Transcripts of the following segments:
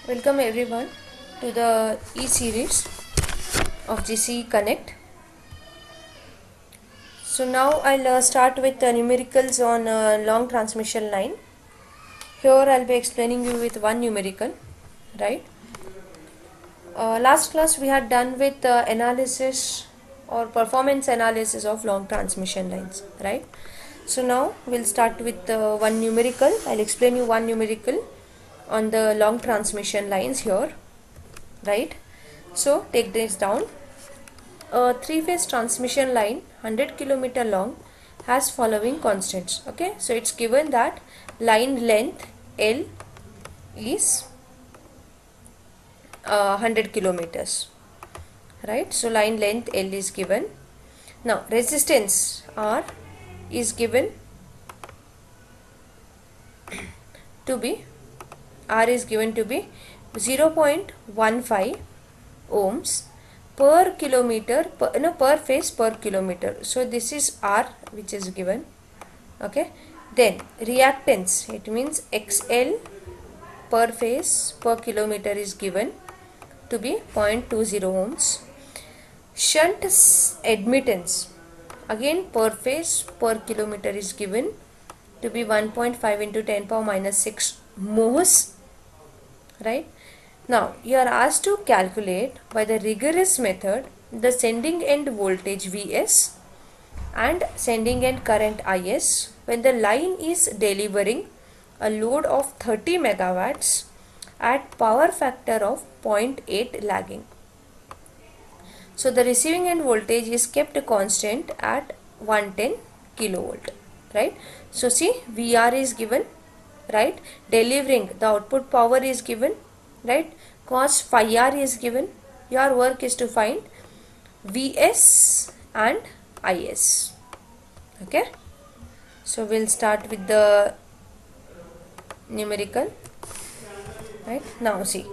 Welcome everyone to the E-series of GC Connect. So now I'll start with numericals on long transmission line. Here I'll be explaining you with one numerical, right? Last class we had done with analysis or performance analysis of long transmission lines, right? So now we'll start with one numerical. I'll explain you one numerical on the long transmission lines here, right? So take this down. A three-phase transmission line 100 km long has following constants. Okay, so it's given that line length L is 100 kilometers, right? So line length L is given. Now resistance R is given to be 0.15 ohms per kilometer per phase per kilometer. So this is R which is given. Okay, then reactance, it means XL per phase per kilometer is given to be 0.20 ohms. Shunt admittance, again per phase per kilometer is given to be 1.5 into 10 power minus 6 mhos, right? Now you are asked to calculate by the rigorous method the sending end voltage Vs and sending end current Is when the line is delivering a load of 30 megawatts at power factor of 0.8 lagging. So the receiving end voltage is kept constant at 110 kilovolt, right? So see, VR is given, right? Delivering the output power is given, right? Cos phi r is given. Your work is to find Vs and Is. Okay, so we'll start with the numerical, right? Now see,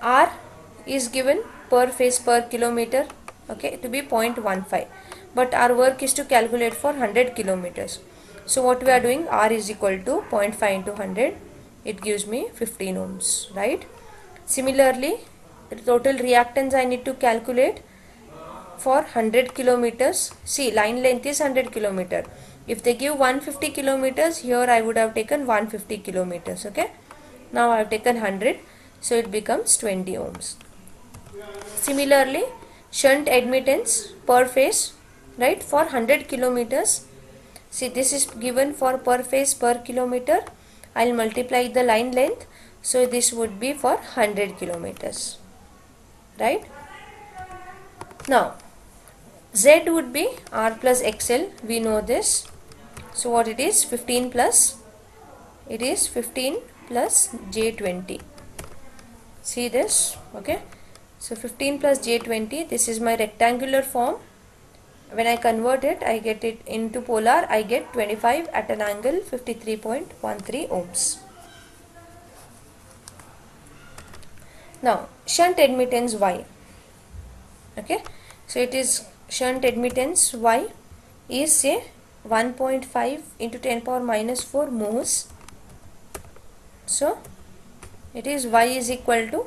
R is given per phase per kilometer, okay, to be 0.15, but our work is to calculate for 100 kilometers. So what we are doing, R is equal to 0.5 into 100, it gives me 15 ohms, right? Similarly, the total reactance I need to calculate for 100 kilometers. See, line length is 100 kilometer. If they give 150 kilometers, here I would have taken 150 kilometers, okay? Now I have taken 100, so it becomes 20 ohms. Similarly, shunt admittance per phase, right, for 100 kilometers. See, this is given for per phase per kilometer. I'll multiply the line length, so this would be for 100 kilometers, right? Now Z would be R plus XL, we know this. So what it is, 15 plus, it is 15 plus J20. See this, okay? So 15 plus J20, this is my rectangular form. When I convert it, I get it into polar, I get 25 at an angle 53.13 ohms. Now shunt admittance Y, okay? So it is shunt admittance Y is say 1.5 into 10 power minus 4 mhos. So it is Y is equal to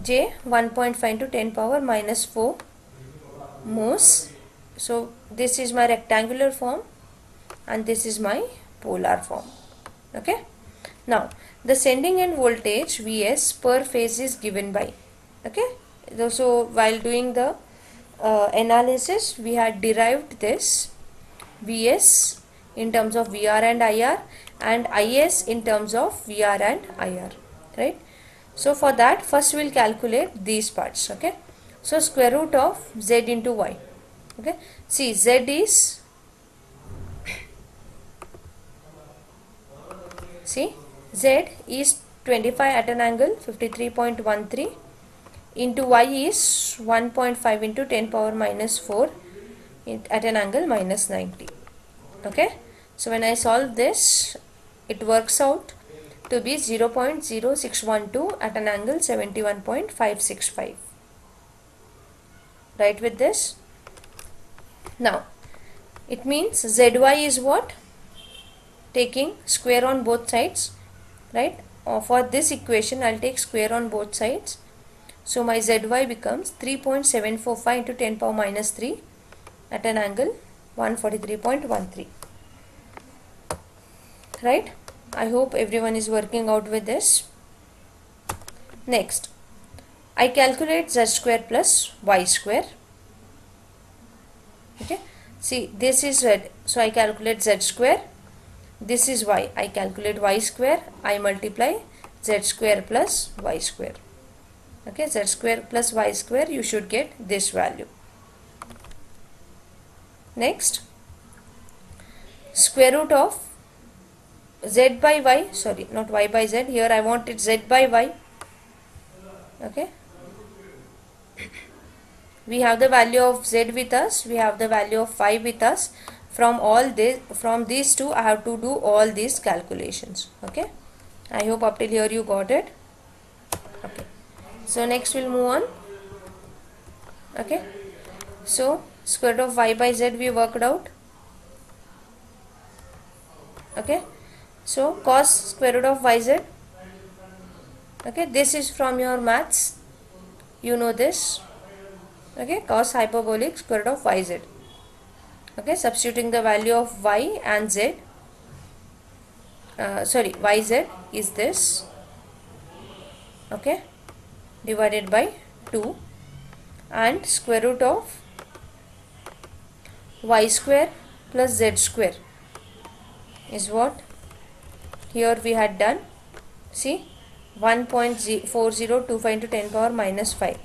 J 1.5 into 10 power minus 4 mhos. So this is my rectangular form and this is my polar form, okay? Now the sending end voltage Vs per phase is given by, okay? So while doing the analysis, we had derived this Vs in terms of Vr and Ir and Is in terms of Vr and Ir, right? So for that, first we'll calculate these parts, okay? So square root of Z into Y, okay? See, Z is, see, Z is 25 at an angle 53.13 into Y is 1.5 into 10 power minus 4 at an angle minus 90, okay? So when I solve this, it works out to be 0.0612 at an angle 71.565, right, with this. Now it means ZY is what? Taking square on both sides, right? For this equation I'll take square on both sides. So my zy becomes 3.745 into 10 power minus 3 at an angle 143.13, right? I hope everyone is working out with this. Next, I calculate z square plus y square. Okay, see, this is z, so I calculate z square. This is y, I calculate y square. I multiply z square plus y square. Okay, z square plus y square, you should get this value. Next, square root of z by y, sorry, not y by z, here I want it z by y. Okay, we have the value of z with us, we have the value of y with us. From all this, from these two I have to do all these calculations. Okay, I hope up till here you got it. Okay, so next we'll move on. Okay, so square root of y by z we worked out. Okay, so cos square root of yz. Okay, this is from your maths, you know this. Okay, cos hyperbolic square root of yz. Okay, substituting the value of y and z, yz is this, okay, divided by 2, and square root of y square plus z square is what here we had done. See, 1.4025 into 10 power minus 5.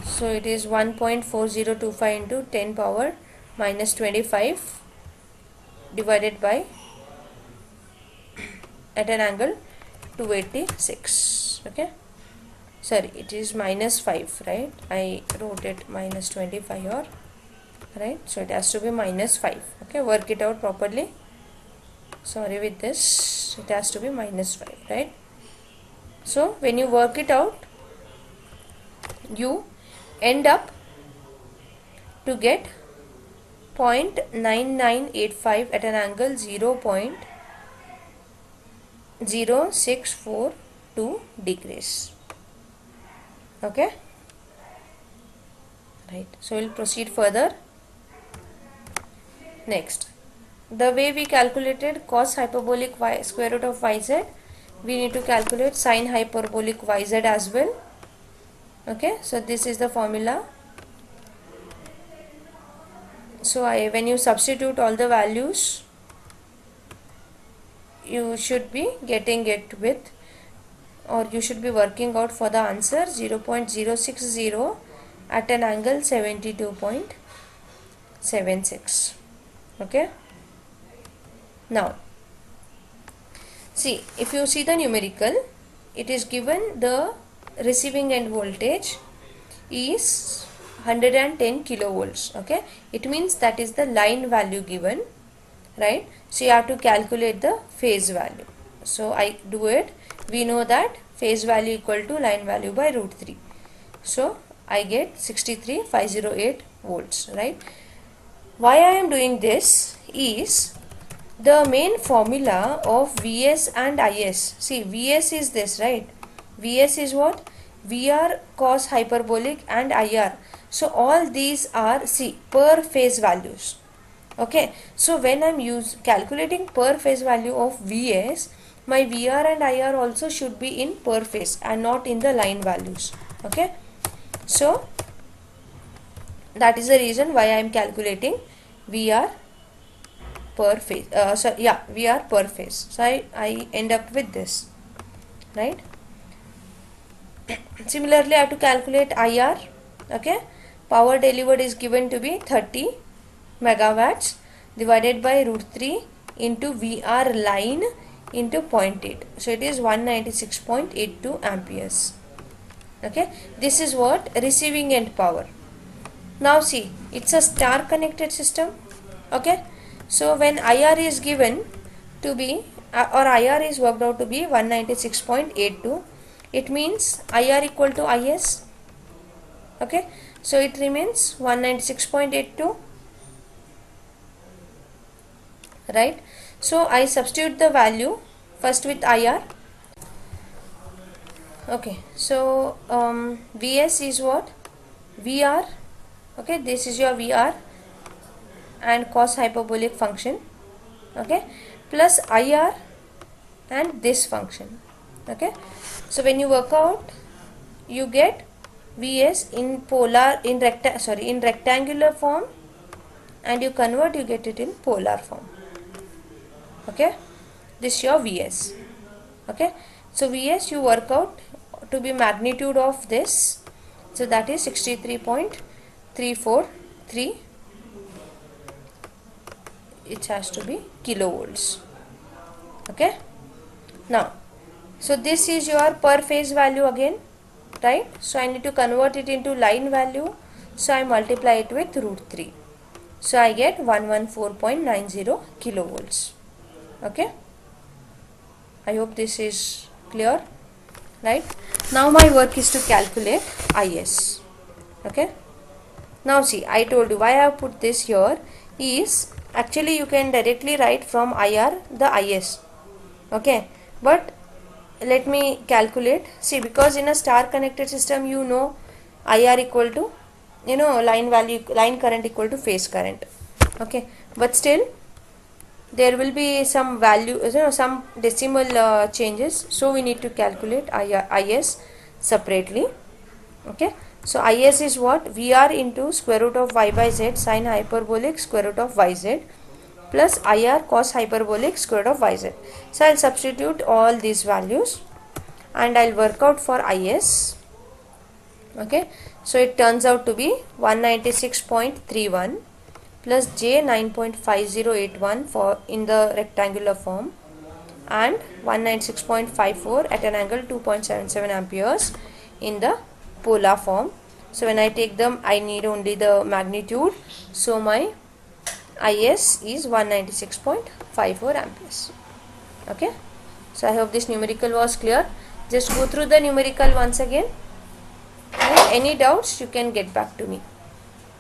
So it is 1.4025 into 10 power minus 25 divided by at an angle 286. Okay, sorry, it is minus 5, right? I wrote it minus 25 or right, so it has to be minus 5. Okay, work it out properly. Sorry, with this it has to be minus 5, right? So when you work it out, you end up to get 0.9985 at an angle 0.0642 degrees. Okay, right, so we'll proceed further. Next, the way we calculated cos hyperbolic y square root of yz, we need to calculate sin hyperbolic yz as well. Okay, so this is the formula. So when you substitute all the values, you should be getting it with, or you should be working out for the answer 0.060 at an angle 72.76. Okay, now see, if you see the numerical, it is given the receiving end voltage is 110 kilovolts. Okay, it means that is the line value given, right? So you have to calculate the phase value. So I do it. We know that phase value equal to line value by root 3. So I get 63,508 volts, right? Why I am doing this is the main formula of Vs and Is. See, Vs is this, right? Vs is what? VR cos hyperbolic and IR. So all these are, see, per phase values. Okay, so when I am calculating per phase value of Vs, my VR and IR also should be in per phase and not in the line values. Okay, so that is the reason why I am calculating VR per phase. VR per phase. So I end up with this, right? Similarly, I have to calculate IR. Okay, power delivered is given to be 30 megawatts divided by root 3 into VR line into 0.8. So it is 196.82 amperes. Okay, this is what receiving end power. Now see, it's a star connected system. Okay, so when IR is given to be or IR is worked out to be 196.82, it means IR equal to IS. Okay, so it remains 196.82, right? So I substitute the value first with IR. Okay, so Vs is what? Vr. Okay, this is your Vr and cos hyperbolic function. Okay, plus IR and this function. Okay, so when you work out, you get Vs in polar in rectangular form, and you convert, you get it in polar form. Okay, this is your Vs. Okay, so Vs you work out to be magnitude of this, so that is 63.343. It has to be kilovolts. Okay, now so this is your per phase value again, right? So I need to convert it into line value, so I multiply it with √3, so I get 114.90 kilovolts. Okay, I hope this is clear, right? Now my work is to calculate IS. Okay, now see, I told you why I have put this here is actually you can directly write from IR the IS. Okay, but let me calculate. See, because in a star connected system, you know IR equal to, you know, line current equal to phase current. Okay, but still there will be some value, you know, some decimal changes, so we need to calculate IS separately. Okay, so IS is what? VR into square root of y by z sine hyperbolic square root of yz plus IR cos hyperbolic square root of yz. So I'll substitute all these values and I'll work out for IS. Okay, so it turns out to be 196.31 plus J 9.5081 for in the rectangular form, and 196.54 at an angle 2.77 amperes in the polar form. So when I take them, I need only the magnitude, so my IS is 196.54 amperes. Okay, so I hope this numerical was clear. Just go through the numerical once again. Any doubts, you can get back to me.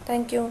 Thank you.